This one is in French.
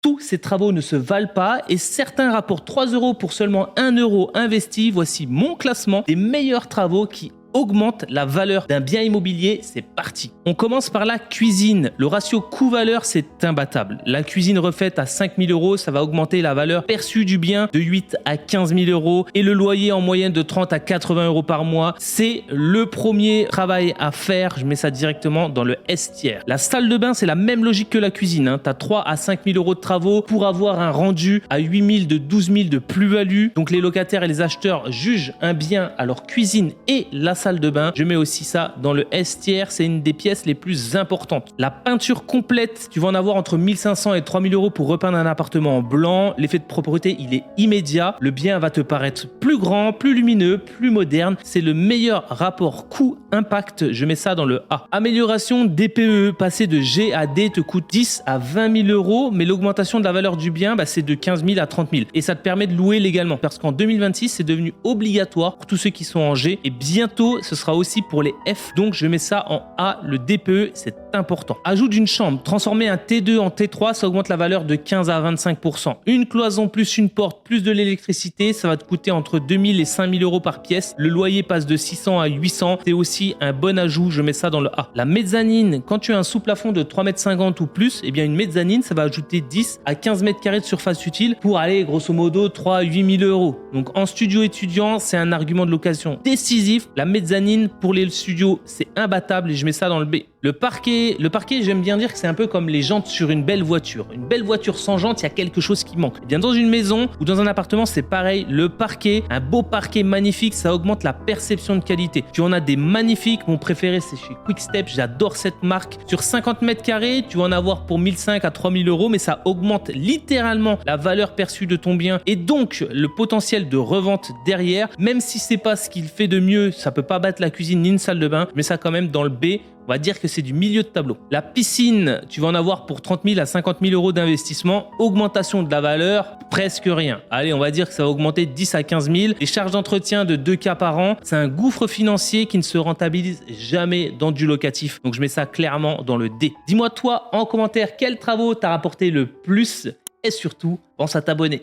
Tous ces travaux ne se valent pas et certains rapportent 3 € pour seulement 1 € investi. Voici mon classement des meilleurs travaux qui augmente la valeur d'un bien immobilier. C'est parti. On commence par la cuisine. Le ratio coût-valeur, c'est imbattable. La cuisine refaite à 5 000 €, ça va augmenter la valeur perçue du bien de 8 à 15 000 € et le loyer en moyenne de 30 à 80 € par mois. C'est le premier travail à faire. Je mets ça directement dans le S tiers. La salle de bain, c'est la même logique que la cuisine. Tu as 3 à 5 000 € de travaux pour avoir un rendu à 8 000 de 12 000 de plus-value. Donc les locataires et les acheteurs jugent un bien à leur cuisine et la salle de bain. Je mets aussi ça dans le S tiers, c'est une des pièces les plus importantes. La peinture complète, tu vas en avoir entre 1500 et 3000 € pour repeindre un appartement en blanc. L'effet de propreté, il est immédiat. Le bien va te paraître plus grand, plus lumineux, plus moderne. C'est le meilleur rapport coût-impact. Je mets ça dans le A. Amélioration DPE, passer de G à D te coûte 10 à 20 000 €, mais l'augmentation de la valeur du bien, c'est de 15 000 à 30 000. Et ça te permet de louer légalement parce qu'en 2026, c'est devenu obligatoire pour tous ceux qui sont en G et bientôt ce sera aussi pour les F, donc je mets ça en A. Le DPE, c'est important. Ajout d'une chambre, transformer un T2 en T3, ça augmente la valeur de 15 à 25%. Une cloison plus une porte plus de l'électricité, ça va te coûter entre 2000 et 5000 € par pièce. Le loyer passe de 600 à 800, c'est aussi un bon ajout, je mets ça dans le A. La mezzanine, quand tu as un sous-plafond de 3,50 m ou plus, eh bien une mezzanine, ça va ajouter 10 à 15 mètres carrés de surface utile pour aller grosso modo 3 à 8 000 €. Donc en studio étudiant, c'est un argument de location décisif. La mezzanine pour les studios, c'est imbattable et je mets ça dans le B. Le parquet, j'aime bien dire que c'est un peu comme les jantes sur une belle voiture. Une belle voiture sans jantes, il y a quelque chose qui manque. Eh bien, dans une maison ou dans un appartement, c'est pareil. Le parquet, un beau parquet magnifique, ça augmente la perception de qualité. Tu en as des magnifiques. Mon préféré, c'est chez Quickstep. J'adore cette marque. Sur 50 mètres carrés, tu vas en avoir pour 1500 à 3000 €, mais ça augmente littéralement la valeur perçue de ton bien et donc le potentiel de revente derrière. Même si c'est pas ce qu'il fait de mieux, ça peut pas battre la cuisine ni une salle de bain, mais ça quand même dans le B. On va dire que c'est du milieu de tableau. La piscine, tu vas en avoir pour 30 000 à 50 000 € d'investissement. Augmentation de la valeur, presque rien. Allez, on va dire que ça va augmenter 10 à 15 000. Les charges d'entretien de 2K par an, c'est un gouffre financier qui ne se rentabilise jamais dans du locatif. Donc je mets ça clairement dans le D. Dis-moi toi en commentaire quels travaux t'as rapporté le plus et surtout, pense à t'abonner.